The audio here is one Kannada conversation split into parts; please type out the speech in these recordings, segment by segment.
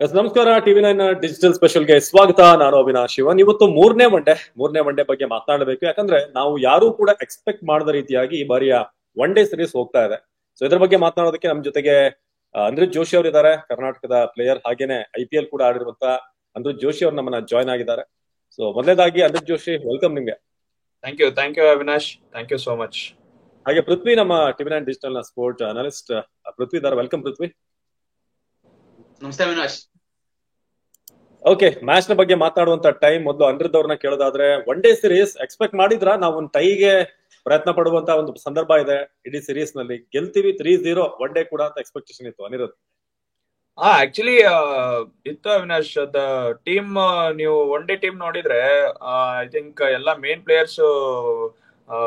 ಎಸ್ ನಮಸ್ಕಾರ. ಟಿವಿ9 ಡಿಜಿಟಲ್ ಸ್ಪೆಷಲ್ಗೆ ಸ್ವಾಗತ. ನಾನು ಅವಿನಾಶ್ ಶಿವನ್. ಇವತ್ತು ಮೂರನೇ ಒನ್ ಡೇ ಬಗ್ಗೆ ಮಾತನಾಡಬೇಕು. ಯಾಕಂದ್ರೆ ನಾವು ಯಾರು ಕೂಡ ಎಕ್ಸ್ಪೆಕ್ಟ್ ಮಾಡದ ರೀತಿಯಾಗಿ ಈ ಬಾರಿಯ ಒನ್ ಡೇ ಸೀರೀಸ್ ಹೋಗ್ತಾ ಇದೆ. ಸೊ ಇದ್ರ ಬಗ್ಗೆ ಮಾತನಾಡೋದಕ್ಕೆ ನಮ್ಮ ಜೊತೆಗೆ ಅನಿರುದ್ಧ್ ಜೋಶಿ ಅವರು ಇದ್ದಾರೆ, ಕರ್ನಾಟಕದ ಪ್ಲೇಯರ್. ಹಾಗೇನೆ IPL ಕೂಡ ಆಡಿರುವಂತ ಅನಿರುದ್ಧ್ ಜೋಶಿ ಅವರು ನಮ್ಮನ್ನ ಜಾಯ್ನ್ ಆಗಿದ್ದಾರೆ. ಸೊ ಮೊದಲೇದಾಗಿ ಅನಿರುದ್ಧ್ ಜೋಶಿ, ವೆಲ್ಕಮ್ ನಿಮ್ಗೆ. Thank you Avinash, thank you so much. ಹಾಗೆ ಪೃಥ್ವಿ, ನಮ್ಮ ಟಿವಿ9 ಡಿಜಿಟಲ್ ನ ಸ್ಪೋರ್ಟ್ ಅನಲಿಸ್ಟ್ ಪೃಥ್ವಿ ಇದ್ದಾರೆ. ವೆಲ್ಕಮ್ ಪೃಥ್ವಿ. ನಮಸ್ತೆ ಅವಿನಾಶ್. ಓಕೆ, ಮ್ಯಾಚ್ ನ ಬಗ್ಗೆ ಮಾತನಾಡುವಂತ ಟೈಮ್ ಮೊದಲು ಅನಿರುದ್ಧ್ ಅವ್ರನ್ನ ಕೇಳೋದಾದ್ರೆ, ಒನ್ ಡೇ ಸೀರೀಸ್ ಎಕ್ಸ್ಪೆಕ್ಟ್ ಮಾಡಿದ್ರ? ನಾವು ಒಂದು ಟೈಗೆ ಪ್ರಯತ್ನ ಪಡುವಂತ ಒಂದು ಸಂದರ್ಭ ಇದೆ ಇಡೀ ಸೀರೀಸ್ ನಲ್ಲಿ. ಗೆಲ್ತೀವಿ 3-0 ಒನ್ ಡೇ ಕೂಡ ಅಂತ ಎಕ್ಸ್ಪೆಕ್ಟೇಷನ್ ಇತ್ತು ಅನಿರುದ್ಧ್? ಆಕ್ಚುಲಿ ಇತ್ತು ಅವಿನಾಶ್. ದ ಟೀಮ್ ನೀವು ಒನ್ ಡೇ ಟೀಮ್ ನೋಡಿದ್ರೆ ಐ ಥಿಂಕ್ ಎಲ್ಲ ಮೇನ್ ಪ್ಲೇಯರ್ಸ್,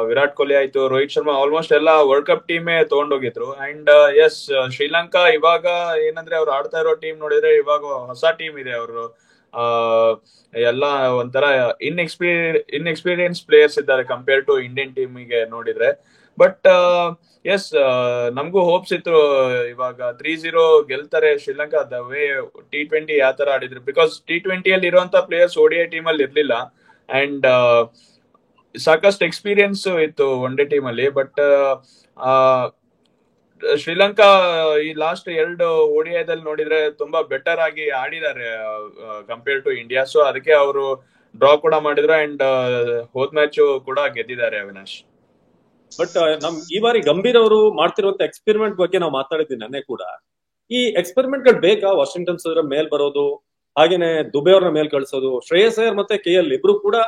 ವಿರಾಟ್ ಕೊಹ್ಲಿ ಆಯ್ತು, ರೋಹಿತ್ ಶರ್ಮಾ, ಆಲ್ಮೋಸ್ಟ್ ಎಲ್ಲ ವರ್ಲ್ಡ್ ಕಪ್ ಟೀಮೇ ತಗೊಂಡೋಗಿದ್ರು. ಅಂಡ್ ಎಸ್, ಶ್ರೀಲಂಕಾ ಇವಾಗ ಏನಂದ್ರೆ ಅವ್ರು ಆಡ್ತಾ ಇರೋ ಟೀಮ್ ನೋಡಿದ್ರೆ ಇವಾಗ ಹೊಸ ಟೀಮ್ ಇದೆ. ಅವರು ಎಲ್ಲ ಒಂಥರ ಇನ್ಎಕ್ಸ್ಪೀರಿಯನ್ಸ್ ಪ್ಲೇಯರ್ಸ್ ಇದ್ದಾರೆ ಕಂಪೇರ್ ಟು ಇಂಡಿಯನ್ ಟೀಮಿಗೆ ನೋಡಿದ್ರೆ. ಬಟ್ ಎಸ್, ನಮಗೂ ಹೋಪ್ಸ್ ಇತ್ತು ಇವಾಗ 3-0 ಗೆಲ್ತಾರೆ ಶ್ರೀಲಂಕಾ. ದ ವೇ T20 ಯಾವ ತರ ಆಡಿದ್ರು, ಬಿಕಾಸ್ T20 ಅಲ್ಲಿ ಇರುವಂತ ಪ್ಲೇಯರ್ಸ್ ODI ಟೀಮ್ ಅಲ್ಲಿ ಇರ್ಲಿಲ್ಲ. ಅಂಡ್ ಸಾಕಷ್ಟು ಎಕ್ಸ್ಪೀರಿಯನ್ಸ್ ಇತ್ತು ಒನ್ ಡೇ ಟೀಮ್ ಅಲ್ಲಿ. ಬಟ್ ಶ್ರೀಲಂಕಾ ಈ ಲಾಸ್ಟ್ 2 ODIದಲ್ಲಿ ನೋಡಿದ್ರೆ ತುಂಬಾ ಬೆಟರ್ ಆಗಿ ಆಡಿದ್ದಾರೆ ಕಂಪೇರ್ ಟು ಇಂಡಿಯಾ. ಸೊ ಅದಕ್ಕೆ ಅವರು ಡ್ರಾ ಕೂಡ ಮಾಡಿದ್ರು ಅಂಡ್ ಹೋದ್ ಮ್ಯಾಚ್ ಕೂಡ ಗೆದ್ದಿದ್ದಾರೆ ಅವಿನಾಶ್. ಬಟ್ ಈ ಬಾರಿ ಗಂಭೀರ್ ಅವರು ಮಾಡ್ತಿರುವಂತ ಎಕ್ಸ್ಪೆರಿಮೆಂಟ್ ಬಗ್ಗೆ ನಾವು ಮಾತಾಡಿದ್ವಿ ನೆನ್ನೆ ಕೂಡ. ಈ ಎಕ್ಸ್ಪೆರಿಮೆಂಟ್ ಗಳು ಬೇಕಾ? ವಾಷಿಂಗ್ಟನ್ ಸುಂದರ್ ಮೇಲ್ ಬರೋದು, ಹಾಗೇನೆ ದುಬೆ ಅವ್ರನ್ನ ಮೇಲ್ ಕಳಿಸೋದು. ಶ್ರೇಯಸ್ ಅಯ್ಯರ್ ಮತ್ತೆ KL ಇಬ್ರು ಕೂಡ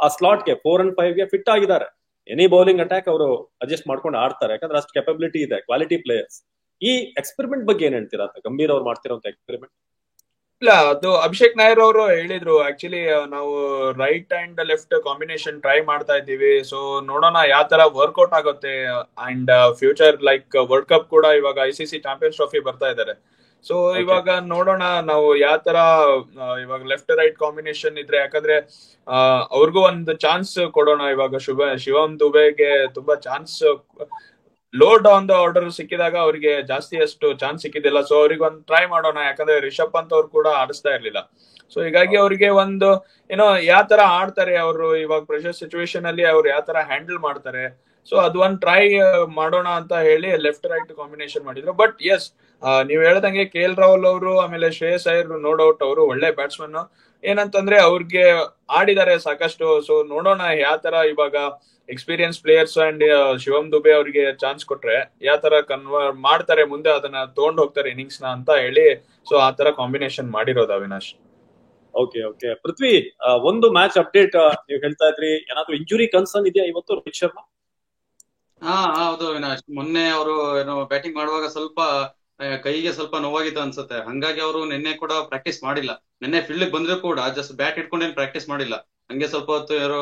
ಆ ಸ್ಲಾಟ್ಗೆ 4 and 5 ಗೆ ಫಿಟ್ ಆಗಿದ್ದಾರೆ. ಎನಿ ಬೌಲಿಂಗ್ ಅಟ್ಯಾಕ್ ಅವರು ಅಡ್ಜಸ್ಟ್ ಮಾಡ್ಕೊಂಡು ಆಡ್ತಾರೆ, ಯಾಕಂದ್ರೆ ಅಷ್ಟು ಕೆಪಬಿಲಿಟಿ ಇದೆ, ಕ್ವಾಲಿಟಿ ಪ್ಲೇಯರ್ಸ್. ಈ ಎಕ್ಸ್ಪೆರಿಮೆಂಟ್ ಬಗ್ಗೆ ಏನ್ ಹೇಳ್ತೀರಾ ಅಂತ, ಗಂಭೀರ್ ಅವ್ರು ಮಾಡ್ತಿರೋಂತ ಎಕ್ಸ್ಪೆರಿಮೆಂಟ್? ಇಲ್ಲ, ಅದು ಅಭಿಷೇಕ್ ನಾಯರ್ ಅವರು ಹೇಳಿದ್ರು. ಆಕ್ಚುಲಿ ನಾವು right and left combination try ಮಾಡ್ತಾ ಇದ್ದೀವಿ. ಸೊ ನೋಡೋಣ ಯಾವ ತರ ವರ್ಕೌಟ್ ಆಗುತ್ತೆ. And future like world cup ಕೂಡ ಇವಾಗ ICC ಚಾಂಪಿಯನ್ಸ್ ಟ್ರೋಫಿ ಬರ್ತಾ ಇದ್ದಾರೆ. ಸೊ ಇವಾಗ ನೋಡೋಣ ನಾವು ಯಾವ ತರ ಇವಾಗ ಲೆಫ್ಟ್ ರೈಟ್ ಕಾಂಬಿನೇಷನ್ ಇದ್ರೆ, ಯಾಕಂದ್ರೆ ಅವ್ರಿಗೂ ಒಂದು ಚಾನ್ಸ್ ಕೊಡೋಣ. ಇವಾಗ ಶಿವಮ್ ದುಬೆಗೆ ತುಂಬಾ chance, load on the order ಸಿಕ್ಕಿದಾಗ ಅವ್ರಿಗೆ ಜಾಸ್ತಿ ಅಷ್ಟು ಚಾನ್ಸ್ ಸಿಕ್ಕಿದಿಲ್ಲ. ಸೊ ಅವ್ರಿಗೆ ಒಂದು ಟ್ರೈ ಮಾಡೋಣ, ಯಾಕಂದ್ರೆ ರಿಷಬ್ ಪಂತ್ ಅವ್ರು ಕೂಡ ಆಡಿಸ್ತಾ ಇರ್ಲಿಲ್ಲ. ಸೊ ಹೀಗಾಗಿ ಅವ್ರಿಗೆ ಒಂದು ಏನೋ ಯಾವ ತರ ಆಡ್ತಾರೆ ಅವರು ಇವಾಗ ಪ್ರೆಷರ್ ಸಿಚುವೇಶನ್ ಅಲ್ಲಿ ಅವ್ರು ಯಾವ ತರ ಹ್ಯಾಂಡಲ್ ಮಾಡ್ತಾರೆ. ಸೊ ಅದು ಒಂದು ಟ್ರೈ ಮಾಡೋಣ ಅಂತ ಹೇಳಿ ಲೆಫ್ಟ್ ರೈಟ್ ಕಾಂಬಿನೇಷನ್ ಮಾಡಿದ್ರು. ಬಟ್ ಎಸ್, ನೀವ್ ಹೇಳ್ದಂಗೆ KL ರಾಹುಲ್ ಅವರು ಆಮೇಲೆ ಶ್ರೇಯಸ್ ಅಯ್ಯರ್ ನೋ ಡೌಟ್ ಅವರು ಒಳ್ಳೆ ಬ್ಯಾಟ್ಸ್ಮನ್. ಏನಂತಂದ್ರೆ ಅವ್ರಿಗೆ ಆಡಿದ್ದಾರೆ ಸಾಕಷ್ಟು. ಸೊ ನೋಡೋಣ ಯಾವ ತರ ಇವಾಗ experience players and Shivam Dube ಅವರಿಗೆ ಚಾನ್ಸ್ ಕೊಟ್ರೆ ಯಾವ ತರ ಕನ್ವರ್ಟ್ ಮಾಡ್ತಾರೆ, ಮುಂದೆ ಅದನ್ನ ತಗೊಂಡ್ ಹೋಗ್ತಾರೆ ಇನ್ನಿಂಗ್ಸ್ ನ ಅಂತ ಹೇಳಿ. ಸೊ ಆ ತರ ಕಾಂಬಿನೇಷನ್ ಮಾಡಿರೋದು ಅವಿನಾಶ್. ಓಕೆ ಓಕೆ ಪೃಥ್ವಿ, ಒಂದು ಮ್ಯಾಚ್ ಅಪ್ಡೇಟ್ ನೀವು ಹೇಳ್ತಾ ಇದ್ರಿ, ಏನಾದ್ರು ಇಂಜುರಿ ಕನ್ಸರ್ನ್ ಇದೆಯಾ ಇವತ್ತು ರೋಹಿತ್ ಶರ್ಮಾ? ಹೌದು ಅವಿನಾಶ್. ಮೊನ್ನೆ ಅವರು ಏನೋ ಬ್ಯಾಟಿಂಗ್ ಮಾಡುವಾಗ ಸ್ವಲ್ಪ ಕೈಗೆ ಸ್ವಲ್ಪ ನೋವಾಗಿತ್ತು ಅನ್ಸುತ್ತೆ. ಹಂಗಾಗಿ ಅವರು ನಿನ್ನೆ ಕೂಡ ಪ್ರಾಕ್ಟೀಸ್ ಮಾಡಿಲ್ಲ. ನಿನ್ನೆ ಫೀಲ್ಡ್ ಬಂದ್ರು ಕೂಡ ಜಸ್ಟ್ ಬ್ಯಾಟ್ ಇಟ್ಕೊಂಡೇನು ಪ್ರಾಕ್ಟೀಸ್ ಮಾಡಿಲ್ಲ. ಹಂಗೆ ಸ್ವಲ್ಪ ಹೊತ್ತು ಯಾರೋ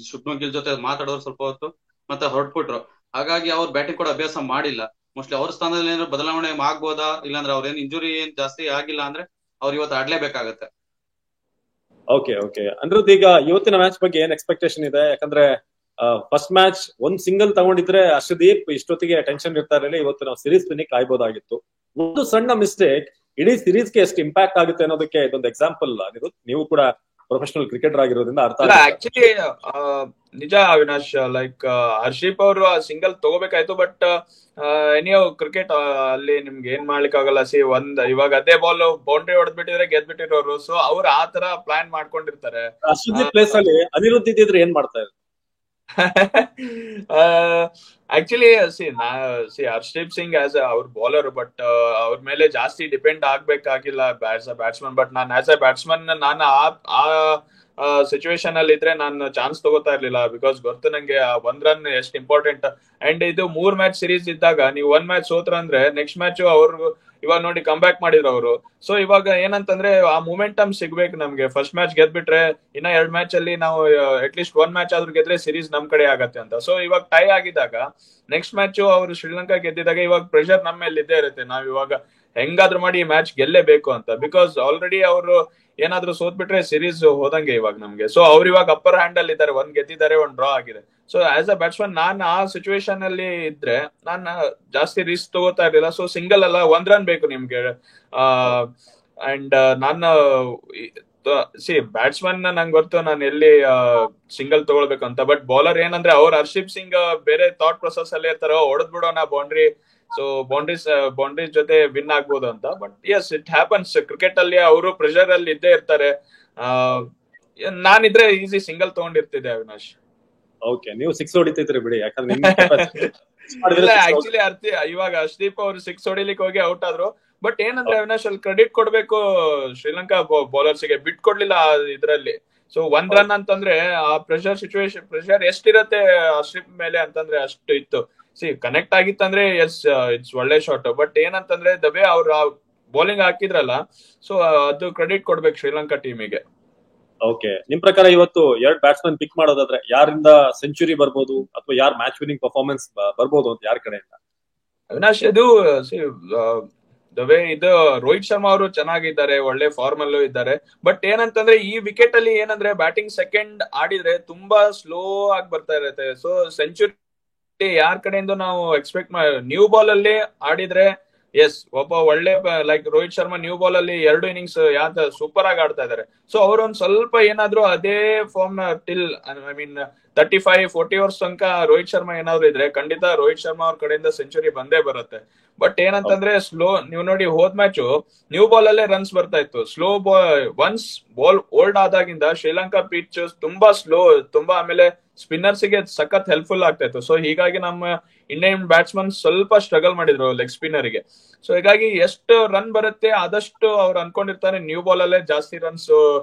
ಶುಭ್ಮನ್ ಗಿಲ್ ಜೊತೆ ಮಾತಾಡೋರು ಸ್ವಲ್ಪ ಹೊತ್ತು ಮತ್ತೆ ಹೊರಟ್ಬಿಟ್ರು. ಹಾಗಾಗಿ ಅವ್ರು ಬ್ಯಾಟಿಂಗ್ ಕೂಡ ಅಭ್ಯಾಸ ಮಾಡಿಲ್ಲ. ಮೋಸ್ಟ್ಲಿ ಅವ್ರ ಸ್ಥಾನದಲ್ಲಿ ಏನಾದ್ರು ಬದಲಾವಣೆ ಆಗ್ಬೋದಾ, ಇಲ್ಲಾಂದ್ರೆ ಅವ್ರೇನ್ ಇಂಜುರಿ ಏನ್ ಜಾಸ್ತಿ ಆಗಿಲ್ಲ ಅಂದ್ರೆ ಅವ್ರು ಇವತ್ತು ಆಡ್ಲೇಬೇಕಾಗತ್ತೆ. ಓಕೆ ಓಕೆ ಅನಿರುದ್ಧ್, ಈಗ ಇವತ್ತಿನ ಮ್ಯಾಚ್ ಬಗ್ಗೆ ಏನ್ ಎಕ್ಸ್ಪೆಕ್ಟೇಷನ್ ಇದೆ? ಯಾಕಂದ್ರೆ ಫಸ್ಟ್ ಮ್ಯಾಚ್ ಒಂದ್ ಸಿಂಗಲ್ ತಗೊಂಡಿದ್ರೆ ಅಷ್ಟದೀಪ್ ಇಷ್ಟೊತ್ತಿಗೆ ಟೆನ್ಷನ್ ಇರ್ತಾ ಇರಲಿಲ್ಲ. ಇವತ್ತು ನಾವು ಸೀರೀಸ್ ವಿನ್ನಿಂಗ್ ಕಾಯ್ಬೋದಾಗಿತ್ತು. ಒಂದು ಸಣ್ಣ ಮಿಸ್ಟೇಕ್ ಇಡೀ ಸೀರೀಸ್ಗೆ ಎಷ್ಟು ಇಂಪ್ಯಾಕ್ಟ್ ಆಗುತ್ತೆ ಅನ್ನೋದಕ್ಕೆ ಇದೊಂದು ಎಕ್ಸಾಂಪಲ್. ನೀವು ಕೂಡ ಪ್ರೊಫೆಷನಲ್ ಕ್ರಿಕೆಟರ್ ಆಗಿರೋದ್ರಿಂದ ಅರ್ಥ ಅಲ್ಲ. ಆಕ್ಚುಲಿ ನಿಜ ಅವಿನಾಶ್, ಲೈಕ್ ಹರ್ಷೀಪ್ ಅವರು ಸಿಂಗಲ್ ತಗೋಬೇಕಾಯ್ತು. ಬಟ್ ಎನಿಯೋ ಕ್ರಿಕೆಟ್ ಅಲ್ಲಿ ನಿಮ್ಗೆ ಏನ್ ಮಾಡ್ಲಿಕ್ಕೆ ಆಗಲ್ಲ. ಇವಾಗ ಅದೇ ಬಾಲ್ ಬೌಂಡ್ರಿ ಹೊಡೆದ್ಬಿಟ್ಟಿದ್ರೆ ಗೆದ್ಬಿಟ್ಟಿರೋರು. ಸೊ ಅವ್ರು ಆ ತರ ಪ್ಲಾನ್ ಮಾಡ್ಕೊಂಡಿರ್ತಾರೆ. ಅಷ್ಟದೀಪ್ ಪ್ಲೇಸ್ ಅಲ್ಲಿ ಅನಿರುದ್ಧ್ ಇದ್ದಿದ್ರೆ ಏನ್ ಮಾಡ್ತಾ ಇದ್ರು? ಆಕ್ಚುಲಿ ಹರ್ಷದೀಪ್ ಸಿಂಗ್ ಆಸ್ ಅವ್ರ ಬೌಲರ್, ಬಟ್ ಅವ್ರ ಮೇಲೆ ಜಾಸ್ತಿ ಡಿಪೆಂಡ್ ಆಗ್ಬೇಕಾಗಿಲ್ಲ ಆಸ್ ಅ ಬ್ಯಾಟ್ಸ್ಮನ್. ಬಟ್ ನಾನು ಆಸ್ ಅ ಬ್ಯಾಟ್ಸ್ಮನ್ ನಾನು ಆ ಸಿಚುವೇಶನ್ ಅಲ್ಲಿ ಇದ್ರೆ ನಾನು ಚಾನ್ಸ್ ತಗೋತಾ ಇರ್ಲಿಲ್ಲ. ಬಿಕಾಸ್ ಗೊತ್ತು ನಂಗೆ 1 run ಎಷ್ಟು ಇಂಪಾರ್ಟೆಂಟ್. ಅಂಡ್ ಇದು 3 match ಸೀರೀಸ್ ಇದ್ದಾಗ ನೀವು 1 match ಸೋತ್ರ ಅಂದ್ರೆ ನೆಕ್ಸ್ಟ್ ಮ್ಯಾಚ್ ಅವ್ರು ಇವಾಗ ನೋಡಿ ಕಮ್ ಬ್ಯಾಕ್ ಮಾಡಿದ್ರು ಅವರು. ಸೊ ಇವಾಗ ಏನಂತಂದ್ರೆ ಆ ಮೊಮೆಂಟಮ್ ಸಿಗ್ಬೇಕು ನಮ್ಗೆ. ಫಸ್ಟ್ ಮ್ಯಾಚ್ ಗೆದ್ಬಿಟ್ರೆ ಇನ್ನ 2 match ಅಲ್ಲಿ ನಾವು ಅಟ್ಲೀಸ್ಟ್ 1 match ಆದ್ರೂ ಗೆದ್ರೆ ಸೀರೀಸ್ ನಮ್ ಕಡೆ ಆಗತ್ತೆ ಅಂತ. ಸೊ ಇವಾಗ ಟೈ ಆಗಿದಾಗ ನೆಕ್ಸ್ಟ್ ಮ್ಯಾಚ್ ಅವರು ಶ್ರೀಲಂಕಾ ಗೆದ್ದಿದಾಗ ಇವಾಗ ಪ್ರೆಷರ್ ನಮ್ಮ ಮೇಲೆ ಇದ್ದೇ ಇರುತ್ತೆ. ನಾವ್ ಇವಾಗ ಹೆಂಗಾದ್ರೂ ಮಾಡಿ ಈ ಮ್ಯಾಚ್ ಗೆಲ್ಲೇಬೇಕು ಅಂತ. ಬಿಕಾಸ್ ಆಲ್ರೆಡಿ ಅವರು ಏನಾದ್ರೂ ಸೋತ್ಬಿಟ್ರೆ ಸೀರೀಸ್ ಹೋದಂಗೆ ಇವಾಗ ನಮ್ಗೆ. ಸೊ ಅವ್ರು ಇವಾಗ ಅಪ್ಪರ್ ಹ್ಯಾಂಡ್ ಅಲ್ಲಿ ಇದ್ದಾರೆ, 1 ಗೆದ್ದಿದ್ದಾರೆ, 1 ಡ್ರಾ ಆಗಿದೆ. ಸೊ ಆಸ್ ಅ ಬ್ಯಾಟ್ಸ್ಮನ್ ನಾನು ಆ ಸಿಚುವೇಶನ್ ಅಲ್ಲಿ ಇದ್ರೆ ನಾನು ಜಾಸ್ತಿ ರಿಸ್ಕ್ ತಗೋತಾ ಇರ್ಲಿಲ್ಲ. ಸೊ ಸಿಂಗಲ್ ಅಲ್ಲ, 1 run ಬೇಕು ನಿಮ್ಗೆ. ಅಂಡ್ ನಾನು ಬ್ಯಾಟ್ಸ್ಮನ್ ನಂಗೆ ಗೊತ್ತು ನಾನು ಎಲ್ಲಿ ಸಿಂಗಲ್ ತಗೊಳ್ಬೇಕು ಅಂತ. ಬಟ್ ಬೌಲರ್ ಏನಂದ್ರೆ ಅವ್ರು ಹರ್ಷಿಪ್ ಸಿಂಗ್ ಬೇರೆ ಥಾಟ್ ಪ್ರೊಸೆಸ್ ಅಲ್ಲಿ ಇರ್ತಾರೋ, ಹೊಡೆದ್ ಬಿಡೋಣ ಬೌಂಡ್ರಿ, ಸೊ ಬೌಂಡ್ರೀಸ್ ಜೊತೆ ವಿನ್ ಆಗ್ಬೋದು ಅಂತ. But yes, it happens. Cricket ಅಲ್ಲಿ ಅವರು ಪ್ರೆಷರ್ ಅಲ್ಲಿ ಇದ್ದೇ ಇರ್ತಾರೆ. ನಾನಿದ್ರೆ ಈಸಿ ಸಿಂಗಲ್ ತಗೊಂಡಿರ್ತಿದ್ದೆ ಅವಿನಾಶ್. ಓಕೆ, ನೀವು 6 ಹೊಡಿತಿದ್ರಿ ಬಿಡಿ, ಯಾಕಂದ್ರೆ ಇಲ್ಲ ಆಕ್ಚುಲಿ ಇವಾಗ ಹರ್ಷದೀಪ್ ಅವ್ರು 6 ಹೊಡಿಲಿಕ್ಕೆ ಹೋಗಿ ಔಟ್ ಆದ್ರು. ಬಟ್ ಏನಂದ್ರೆ ಅವಿನಾಶ್, ಅಲ್ಲಿ ಕ್ರೆಡಿಟ್ ಕೊಡ್ಬೇಕು ಶ್ರೀಲಂಕಾ ಬೌಲರ್ಸ್ ಗೆ, ಬಿಟ್ ಕೊಡ್ಲಿಲ್ಲ ಇದ್ರಲ್ಲಿ. ಸೊ 1 ರನ್ ಅಂತಂದ್ರೆ ಆ ಪ್ರೆಷರ್ ಎಷ್ಟಿರತ್ತೆ ಹರ್ಷದೀಪ್ ಮೇಲೆ ಅಂತಂದ್ರೆ ಅಷ್ಟು ಇತ್ತು. ಕನೆಕ್ಟ್ ಆಗಿತ್ತಂದ್ರೆ ಎಸ್, ಇಟ್ಸ್ ಒಳ್ಳೆ ಶಾಟ್. ಬಟ್ ಏನಂತಂದ್ರೆ ದಬೆ ಅವ್ರ ಬೌಲಿಂಗ್ ಹಾಕಿದ್ರಲ್ಲ, ಸೊ ಅದು ಕ್ರೆಡಿಟ್ ಕೊಡ್ಬೇಕು ಶ್ರೀಲಂಕಾ ಟೀಮಿಗೆ. ಓಕೆ, ನಿಮ್ ಪ್ರಕಾರ ಇವತ್ತು 2 ಬ್ಯಾಟ್ಸ್ಮನ್ ಪಿಕ್ ಮಾಡೋದಾದ್ರೆ ಯಾರಿಂದ ಸೆಂಚುರಿ ಬರ್ಬೋದು ಅಥವಾ ಯಾರು ಮ್ಯಾಚ್ ವಿನಿಂಗ್ ಪರ್ಫಾರ್ಮೆನ್ಸ್ ಬರ್ಬೋದು ಅಂತ ಯಾರ ಕಡೆಯಿಂದ? ಅವಿನಾಶ್, ಇದು ಇದು ರೋಹಿತ್ ಶರ್ಮಾ ಅವರು ಚೆನ್ನಾಗಿದ್ದಾರೆ, ಒಳ್ಳೆ ಫಾರ್ಮ್ ಅಲ್ಲೂ ಇದ್ದಾರೆ. ಬಟ್ ಏನಂತಂದ್ರೆ ಈ ವಿಕೆಟ್ ಅಲ್ಲಿ ಏನಂದ್ರೆ ಬ್ಯಾಟಿಂಗ್ ಸೆಕೆಂಡ್ ಆಡಿದ್ರೆ ತುಂಬಾ ಸ್ಲೋ ಆಗಿ ಬರ್ತಾ ಇರುತ್ತೆ. ಸೊ ಸೆಂಚುರಿ ಯಾರ ಕಡೆಯಿಂದ ನಾವು ಎಕ್ಸ್ಪೆಕ್ಟ್ ನ್ಯೂ ಬಾಲ್ ಅಲ್ಲಿ ಆಡಿದ್ರೆ ಎಸ್, ಒಬ್ಬ ಒಳ್ಳೆ like Rohit Sharma new ball ಅಲ್ಲಿ 2 ಇನ್ನಿಂಗ್ಸ್ ಸೂಪರ್ ಆಗಿ ಆಡ್ತಾ ಇದಾರೆ. ಸೊ ಅವ್ರೊಂದ್ ಸ್ವಲ್ಪ ಏನಾದ್ರು ಅದೇ ಫಾರ್ಮ್ ನ ಟಿಲ್ 35-40 ಓವರ್ಸ್ ತನಕ ರೋಹಿತ್ ಶರ್ಮಾ ಏನಾದ್ರು ಇದ್ರೆ ಖಂಡಿತ ರೋಹಿತ್ ಶರ್ಮಾ ಅವ್ರ ಕಡೆಯಿಂದ ಸೆಂಚುರಿ ಬಂದೇ ಬರುತ್ತೆ. ಬಟ್ ಏನಂತಂದ್ರೆ ಸ್ಲೋ, ನೀವು ನೋಡಿ ಹೋದ್ ಮ್ಯಾಚ್ ನ್ಯೂ ಬಾಲ್ ಅಲ್ಲೇ ರನ್ಸ್ ಬರ್ತಾ ಇತ್ತು. ಸ್ಲೋ ಒನ್ಸ್ ಬಾಲ್ ಓಲ್ಡ್ ಆದಾಗಿಂದ ಶ್ರೀಲಂಕಾ ಪಿಚ್ ತುಂಬಾ ಸ್ಲೋ, ತುಂಬಾ ಆಮೇಲೆ ಸ್ಪಿನ್ನರ್ಸ್ ಗೆ ಸಖತ್ ಹೆಲ್ಪ್ಫುಲ್ ಆಗ್ತಾ ಇತ್ತು. ಸೊ ಹೀಗಾಗಿ ನಮ್ಮ ಇಂಡಿಯನ್ ಬ್ಯಾಟ್ಸ್ಮನ್ ಸ್ವಲ್ಪ ಸ್ಟ್ರಗಲ್ ಮಾಡಿದ್ರು ಲೆಗ್ ಸ್ಪಿನ್ನರ್ ಗೆ. ಸೊ ಹೀಗಾಗಿ ಎಷ್ಟು ರನ್ ಬರುತ್ತೆ ಆದಷ್ಟು ಅವ್ರು ಅನ್ಕೊಂಡಿರ್ತಾರೆ ನ್ಯೂ ಬಾಲ್ ಅಲ್ಲೇ ಜಾಸ್ತಿ ರನ್ಸ್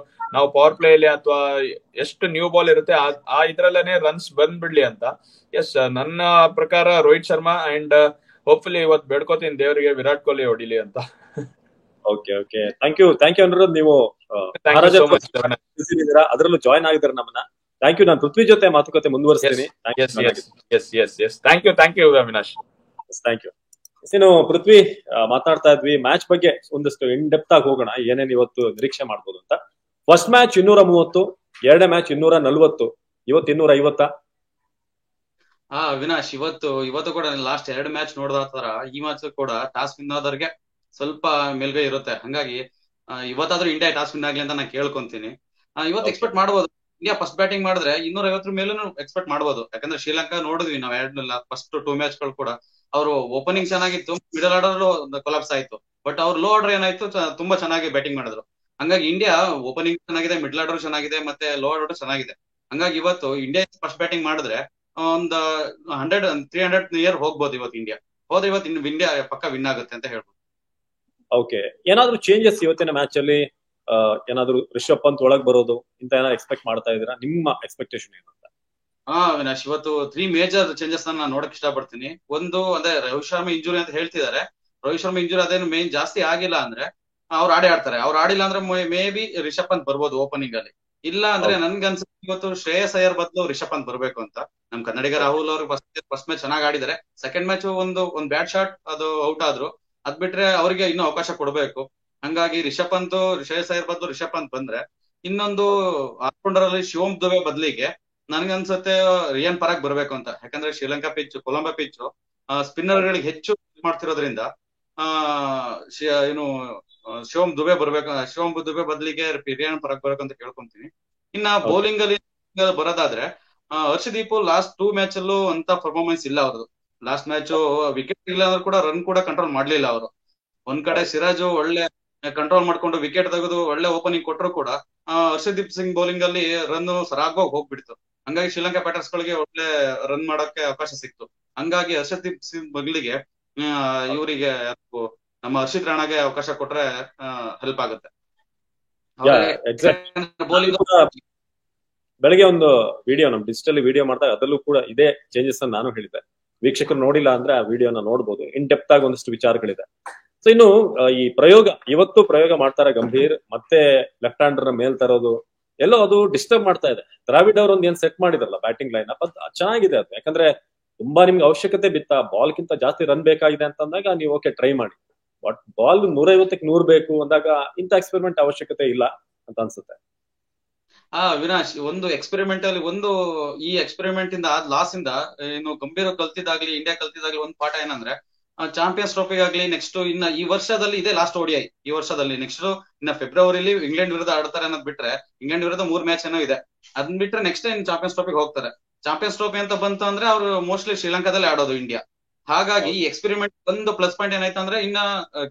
ನಾವು ಪವರ್ ಪ್ಲೇ ಅಲ್ಲಿ ಅಥವಾ ಎಷ್ಟು ನ್ಯೂ ಬಾಲ್ ಇರುತ್ತೆ ಆ ಇದ್ರಲ್ಲೇನೆ ರನ್ಸ್ ಬಂದ್ಬಿಡ್ಲಿ ಅಂತ. ಎಸ್, ನನ್ನ ಪ್ರಕಾರ ರೋಹಿತ್ ಶರ್ಮಾ ಅಂಡ್ ಹೋಪ್ಫುಲಿ ಇವತ್ತು ಬೇಡ್ಕೋತೀನಿ ದೇವರಿಗೆ ವಿರಾಟ್ ಕೊಹ್ಲಿ ಹೊಡಿಲಿ ಅಂತ. Okay okay, thank you Anirudh. ನೀವು ಅದರಲ್ಲೂ ಜಾಯ್ನ್ ಆಗಿದ್ದಾರೆ ನಮ್ಮನ್ನ. Thank you. ನಾನು ಪೃಥ್ವಿ ಜೊತೆ ಮಾತುಕತೆ ಮುಂದುವರಿಸ್ತೀನಿ. Thank you Avinash. Thank you. ಇನ್ನು ಪೃಥ್ವಿ, ಮಾತಾಡ್ತಾ ಇದ್ವಿ ಮ್ಯಾಚ್ ಬಗ್ಗೆ, ಒಂದಷ್ಟು ಇನ್ ಡೆಪ್ತ್ ಆಗಿ ಹೋಗೋಣ, ಏನೇನು ಇವತ್ತು ನಿರೀಕ್ಷೆ ಮಾಡ್ಬೋದು ಅಂತ. ಫಸ್ಟ್ ಮ್ಯಾಚ್ 230, ಎರಡನೇ ಮ್ಯಾಚ್ 240, ಇವತ್ತು 250. ಅವಿನಾಶ್, ಇವತ್ತು ಕೂಡ ಲಾಸ್ಟ್ 2 ಮ್ಯಾಚ್ ನೋಡಿದಾರ ಈ ಮ್ಯಾಚ್ ಕೂಡ ಟಾಸ್ ವಿನ್ ಆದವ್ರಿಗೆ ಸ್ವಲ್ಪ ಮೇಲ್ಗೈ ಇರುತ್ತೆ. ಹಂಗಾಗಿ ಇವತ್ತಾದ್ರೂ ಇಂಡಿಯಾ ಟಾಸ್ ವಿನ್ ಆಗ್ಲಿ ಅಂತ ನಾನು ಕೇಳ್ಕೊಂತೀನಿ. ಇವತ್ತು ಎಕ್ಸ್ಪೆಕ್ಟ್ ಮಾಡ್ಬೋದು ಇಂಡಿಯಾ ಫಸ್ಟ್ ಬ್ಯಾಟಿಂಗ್ ಮಾಡಿದ್ರೆ 250 ಮೇಲೂ ಎಕ್ಸ್ಪೆಕ್ಟ್ ಮಾಡ್ಬೋದು. ಯಾಕಂದ್ರೆ ಶ್ರೀಲಂಕಾ ನೋಡಿದ್ವಿ ನಾವು ಫಸ್ಟ್ 2 ಮ್ಯಾಚ್ ಗಳು ಕೂಡ ಅವರು ಓಪನಿಂಗ್ ಚೆನ್ನಾಗಿತ್ತು, ಮಿಡಲ್ ಆರ್ಡರ್ ಕೊಲಾಪ್ಸ್ ಆಯ್ತು. ಬಟ್ ಅವ್ರು ಲೋ ಆರ್ಡರ್ ಏನಾಯ್ತು, ತುಂಬಾ ಚೆನ್ನಾಗಿ ಬ್ಯಾಟಿಂಗ್ ಮಾಡಿದ್ರು. ಹಂಗಾಗಿ ಇಂಡಿಯಾ ಓಪನಿಂಗ್ ಚೆನ್ನಾಗಿದೆ, ಮಿಡಲ್ ಆರ್ಡರ್ ಚೆನ್ನಾಗಿದೆ, ಮತ್ತೆ ಲೋ ಆರ್ಡರ್ ಚೆನ್ನಾಗಿದೆ. ಹಂಗಾಗಿ ಇವತ್ತು ಇಂಡಿಯಾ ಫಸ್ಟ್ ಬ್ಯಾಟಿಂಗ್ ಮಾಡಿದ್ರೆ ಒಂದು 300 ನಿಯರ್ ಹೋಗ್ಬೋದು ಇವತ್ತು ಇಂಡಿಯಾ. ಹೋದ್ರೆ ಇವತ್ತು ಇಂಡಿಯಾ ಪಕ್ಕ ವಿನ್ ಆಗುತ್ತೆ ಅಂತ ಹೇಳ್ಬೋದು. ಓಕೆ, ಏನಾದ್ರು ಚೇಂಜಸ್ ಇವತ್ತಿನ ಮ್ಯಾಚ್ ಅಲ್ಲಿ? ಏನಾದ್ರು ರಿಷಬ್ ಪಂತ್ ಒಳಗ್ ಬರೋದು ಇಂತ ಏನಾದ್ರು ಎಕ್ಸ್ಪೆಕ್ಟ್ ಮಾಡ್ತಾ ಇದೀರಾ? ನಿಮ್ಮ ಎಕ್ಸ್ಪೆಕ್ಟೇಷನ್ ಏನು ಅಂತ? ಅವಿನಾಶ್, ಇವತ್ತು 3 ಮೇಜರ್ ಚೇಂಜಸ್ ನಾನು ನೋಡಕ್ ಇಷ್ಟಪಡ್ತೀನಿ. ಒಂದು ಅಂದ್ರೆ ರೋಹಿತ್ ಶರ್ಮಾ ಇಂಜುರಿ ಅಂತ ಹೇಳ್ತಿದ್ದಾರೆ. ರೋಹಿತ್ ಶರ್ಮಾ ಇಂಜುರಿ ಅದೇನು ಮೇನ್ ಜಾಸ್ತಿ ಆಗಿಲ್ಲ ಅಂದ್ರೆ ಅವ್ರು ಆಡ್ತಾರೆ. ಅವ್ರು ಆಡಿಲ್ಲ ಅಂದ್ರೆ ಮೇ ಬಿ ರಿಷಬ್ ಪಂತ್ ಬರ್ಬೋದು ಓಪನಿಂಗ್ ಅಲ್ಲಿ. ಇಲ್ಲ ಅಂದ್ರೆ ನನ್ಗನ್ಸುತ್ತೆ ಇವತ್ತು ಶ್ರೇಯಸ್ ಅಯ್ಯರ್ ಬದಲು ರಿಷಬ್ ಪಂತ್ ಬರ್ಬೇಕು ಅಂತ. ನಮ್ ಕನ್ನಡಿಗ ರಾಹುಲ್ ಅವರು ಫಸ್ಟ್ ಮ್ಯಾಚ್ ಚೆನ್ನಾಗಿ ಆಡಿದ್ದಾರೆ. ಸೆಕೆಂಡ್ ಮ್ಯಾಚ್ ಒಂದು ಬ್ಯಾಟ್ ಶಾಟ್ ಅದು ಔಟ್ ಆದ್ರು. ಅದ್ ಬಿಟ್ರೆ ಅವ್ರಿಗೆ ಇನ್ನೂ ಅವಕಾಶ ಕೊಡ್ಬೇಕು. ಹಂಗಾಗಿ ಶ್ರೇಯಸ್ ಅಯ್ಯರ್ ಬದಲು ರಿಷಬ್ ಪಂತ್ ಬಂದ್ರೆ, ಇನ್ನೊಂದು ಆಲ್ರೌಂಡರ್ ಅಲ್ಲಿ ಶಿವಮ್ ದುಬೆ ಬದಲಿಗೆ ನನ್ಗನ್ಸುತ್ತೆ ರಿಯಾನ್ ಪರಾಗ್ ಬರ್ಬೇಕು ಅಂತ. ಯಾಕಂದ್ರೆ Sri Lanka pitch, Colombo pitch spinner ಗಳಿಗೆ ಹೆಚ್ಚು ಮಾಡ್ತಿರೋದ್ರಿಂದ ಏನು ಶಿವಮ್ ದುಬೆ ಬದಲಿಗೆ ರಿಯಾನ್ ಪರಾಗ್ ಬರ್ಬೇಕು ಅಂತ ಕೇಳ್ಕೊಂತೀನಿ. ಇನ್ನ ಬೌಲಿಂಗ್ ಅಲ್ಲಿ ಬರೋದಾದ್ರೆ ಹರ್ಷದೀಪ್ ಲಾಸ್ಟ್ 2 ಮ್ಯಾಚ್ ಅಲ್ಲೂ ಅಂತ ಪರ್ಫಾರ್ಮೆನ್ಸ್ ಇಲ್ಲ ಅವ್ರದ್ದು. ಲಾಸ್ಟ್ ಮ್ಯಾಚ್ ವಿಕೆಟ್ ಇಲ್ಲ ಅಂದ್ರೂ ಕೂಡ ರನ್ ಕೂಡ ಕಂಟ್ರೋಲ್ ಮಾಡ್ಲಿಲ್ಲ ಅವರು. ಒಂದ್ ಕಡೆ ಸಿರಾಜು ಒಳ್ಳೆ ಕಂಟ್ರೋಲ್ ಮಾಡ್ಕೊಂಡು ವಿಕೆಟ್ ತೆಗೆದು ಒಳ್ಳೆ ಓಪನಿಂಗ್ ಕೊಟ್ಟರು ಕೂಡ ಹರ್ಷದೀಪ್ ಸಿಂಗ್ ಬೌಲಿಂಗ್ ಅಲ್ಲಿ ರನ್ ಸರಾಗವಾಗಿ ಹೋಗ್ಬಿಡ್ತು. ಹಂಗಾಗಿ ಶ್ರೀಲಂಕಾ ಬ್ಯಾಟರ್ಸ್ ಗಳಿಗೆ ಒಳ್ಳೆ ರನ್ ಮಾಡೋಕೆ ಅವಕಾಶ ಸಿಕ್ತು. ಹಂಗಾಗಿ ಹರ್ಷದೀಪ್ ಸಿಂಗ್ ಬದಲಿಗೆ ಇವರಿಗೆ ನಮ್ಮ ಹರ್ಷಿತ್ ರಾಣಾಗೆ ಅವಕಾಶ ಕೊಟ್ರೆ ಹೆಲ್ಪ್ ಆಗುತ್ತೆ. ಬೆಳಗ್ಗೆ ಒಂದು ವಿಡಿಯೋ ನಮ್ ಡಿಜಿಟಲ್ ವಿಡಿಯೋ ಮಾಡಿದಾಗ ಅದರಲ್ಲೂ ಕೂಡ ಇದೇ ಚೇಂಜಸ್ ಅನ್ನು ನಾನು ಹೇಳಿದ್ದೆ. ವೀಕ್ಷಕರು ನೋಡಿಲ್ಲ ಅಂದ್ರೆ ಆ ವಿಡಿಯೋನ ನೋಡ್ಬೋದು. ಇನ್ ಡೆಪ್ತ್ ಆಗಿ ಒಂದಷ್ಟು ವಿಚಾರಗಳಿದೆ. ಸೊ ಇನ್ನು ಇವತ್ತು ಪ್ರಯೋಗ ಮಾಡ್ತಾರೆ ಗಂಭೀರ್, ಮತ್ತೆ ಲೆಫ್ಟ್ ಹ್ಯಾಂಡರ್ ಮೇಲ್ ತರೋದು ಎಲ್ಲೋ ಅದು ಡಿಸ್ಟರ್ಬ್ ಮಾಡ್ತಾ ಇದೆ. ದ್ರಾವಿಡ್ ಅವ್ರ ಏನ್ ಸೆಟ್ ಮಾಡಿದ್ರಲ್ಲ ಬ್ಯಾಟಿಂಗ್ ಲೈನ್ ಅಪ್, ಅದು ಚೆನ್ನಾಗಿದೆ. ಅದು ಯಾಕಂದ್ರೆ ತುಂಬಾ ನಿಮ್ಗೆ ಅವಶ್ಯಕತೆ ಬಿತ್ತಾ, ಬಾಲ್ ಗಿಂತ ಜಾಸ್ತಿ ರನ್ ಬೇಕಾಗಿದೆ ಅಂತಂದಾಗ ನೀವು ಓಕೆ ಟ್ರೈ ಮಾಡಿ. ಬಟ್ ಬಾಲ್ 150ಕ್ಕೆ 100 ಬೇಕು ಅಂದಾಗ ಇಂಥ ಎಕ್ಸ್ಪೆರಿಮೆಂಟ್ ಅವಶ್ಯಕತೆ ಇಲ್ಲ ಅಂತ ಅನ್ಸುತ್ತೆ. ವಿನಾಶ್, ಒಂದು ಎಕ್ಸ್ಪೆರಿಮೆಂಟ್ ಅಲ್ಲಿ ಈ ಎಕ್ಸ್ಪೆರಿಮೆಂಟ್ ಇಂದ ಲಾಸ್ ಇಂದ ಏನು ಗಂಭೀರ ಕಲ್ತಿದ್ದಾಗ್ಲಿ, ಇಂಡಿಯಾ ಕಲ್ತಿದ್ದಾಗ್ಲಿ ಒಂದ್ ಪಾಠ ಏನಂದ್ರೆ ಚಾಂಪಿಯನ್ಸ್ ಟ್ರೋಫಿಗಾಗ್ಲಿ ನೆಕ್ಸ್ಟ್ ಇನ್ನ ಈ ವರ್ಷದಲ್ಲಿ ಇದೆ ಲಾಸ್ಟ್ ODI ಈ ವರ್ಷದಲ್ಲಿ. ನೆಕ್ಸ್ಟ್ ಇನ್ನ ಫೆಬ್ರವರಿಲಿ ಇಂಗ್ಲೆಂಡ್ ವಿರುದ್ಧ ಆಡ್ತಾರೆ ಅನ್ನೋದ್ ಬಿಟ್ರೆ, ಇಂಗ್ಲೆಂಡ್ ವಿರುದ್ಧ 3 ಮ್ಯಾಚ್ ಏನೋ ಇದೆ. ಅದನ್ನ ಬಿಟ್ರೆ ನೆಕ್ಸ್ಟ್ ಇನ್ ಚಾಂಪಿಯನ್ಸ್ ಟ್ರೋಫಿಗೆ ಹೋಗ್ತಾರೆ. ಚಾಂಪಿಯನ್ಸ್ ಟ್ರೋಫಿ ಅಂತ ಬಂತು ಅಂದ್ರೆ ಅವ್ರು ಮೋಸ್ಟ್ಲಿ ಶ್ರೀಲಂಕಾದಲ್ಲಿ ಆಡೋದು ಇಂಡಿಯಾ. ಹಾಗಾಗಿ ಈ ಎಕ್ಸ್ಪೆರಿಮೆಂಟ್ ಒಂದು ಪ್ಲಸ್ ಪಾಯಿಂಟ್ ಏನಾಯ್ತು ಅಂದ್ರೆ, ಇನ್ನ